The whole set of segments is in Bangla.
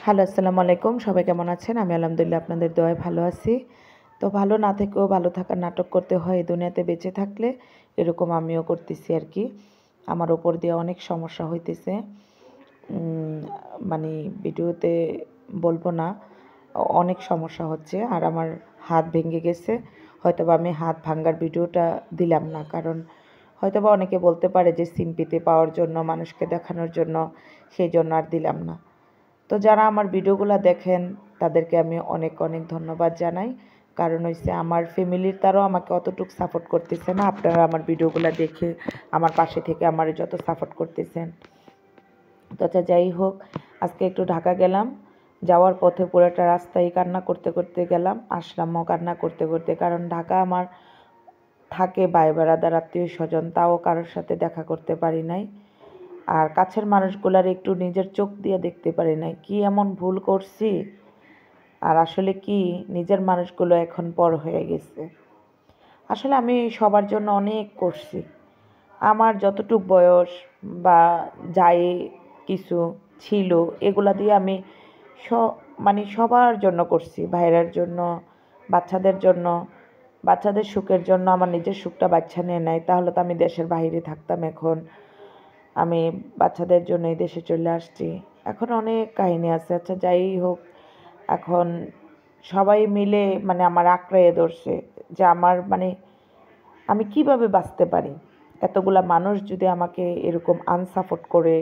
হ্যালো, আসসালামু আলাইকুম। সবাই কেমন আছেন? আমি আলহামদুলিল্লাহ আপনাদের দোয়ায় ভালো আছি। তো ভালো না থেকেও ভালো থাকার নাটক করতে হয় এই দুনিয়াতে বেঁচে থাকলে। এরকম আমিও করতেছি আরকি। আমার উপর দিয়ে অনেক সমস্যা হইতেছে। উম মানে ভিডিওতে বলব না, অনেক সমস্যা হচ্ছে। আর আমার হাত ভেঙে গেছে। হয়তোবা আমি হাত ভাঙ্গার ভিডিওটা দিলাম না। কারণ হয়তোবা অনেকে বলতে পারে যে সিম্পিতে পাওয়ার জন্য, মানুষকে দেখানোর জন্য, সেজন্য আর দিলাম না। তো যারা আমার ভিডিওগুলো দেখেন তাদেরকে আমি অনেক অনেক ধন্যবাদ জানাই। কারণ হইছে আমার ফ্যামিলির তারাও আমাকে অতটুকু সাপোর্ট করতেছে না। আপনারা আমার ভিডিওগুলো দেখে আমার পাশে থেকে আমারে যত সাপোর্ট করতেছেন। তো আচ্ছা, যাই হোক, আজকে একটু ঢাকা গেলাম। যাওয়ার পথে পুরোটা রাস্তায় কান্না করতে করতে গেলাম, আসলামও কান্না করতে করতে। কারণ ঢাকা আমার থাকে ভাই বেড়াদার আত্মীয় স্বজন, তাও কারোর সাথে দেখা করতে পারি নাই। আর কাছের মানুষগুলার একটু নিজের চোখ দিয়ে দেখতে পারি নাই। কি এমন ভুল করছি? আর আসলে কি নিজের মানুষগুলো এখন পর হয়ে গেছে। আসলে আমি সবার জন্য অনেক করছি। আমার যতটুক বয়স বা যাই কিছু ছিল এগুলা দিয়ে আমি স মানে সবার জন্য করছি। ভাইয়ের জন্য, বাচ্চাদের জন্য, বাচ্চাদের সুখের জন্য। আমার নিজের সুখটা বাচ্চা নেয় নাই, তাহলে তো আমি দেশের বাইরে থাকতাম এখন। আমি বাচ্চাদের জন্য এই দেশে চলে আসছি। এখন অনেক কাহিনী আছে। আচ্ছা, যাই হোক, এখন সবাই মিলে আমার আঁকড়াইয়ে ধরছে যে আমার আমি কিভাবে বাঁচতে পারি। এতগুলা মানুষ যদি আমাকে এরকম আনসাপোর্ট করে,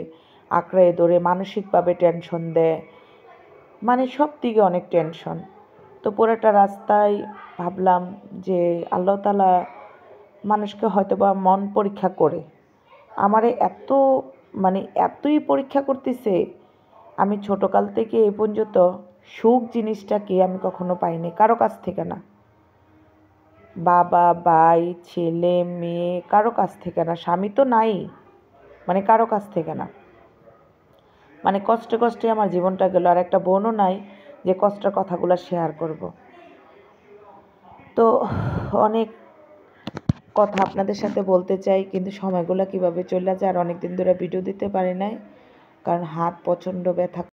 আঁকড়াইয়ে ধরে, মানসিকভাবে টেনশন দেয়, সব দিকে অনেক টেনশন। তো পুরোটা রাস্তায় ভাবলাম যে আল্লাহ তাআলা মানুষকে হয়তোবা মন পরীক্ষা করে আমারে এতই পরীক্ষা করতেছে। আমি ছোটকাল থেকে এ পর্যন্ত সুখ জিনিসটা কি আমি কখনো পাইনি, কারো কাছ থেকে না। বাবা, ভাই, ছেলে, মেয়ে, কারো কাছ থেকে না। স্বামী তো নাই, কারো কাছ থেকে না। কষ্টে কষ্টে আমার জীবনটা গেল। আর একটা বোনও নাই যে কষ্টের কথাগুলো শেয়ার করব। তো অনেক কথা আপনাদের সাথে বলতে চাই, কিন্তু সময়গুলো কিভাবে চলে যায়। আর অনেক দিন ধরে ভিডিও দিতে পারি নাই, কারণ হাত প্রচণ্ড ব্যথা।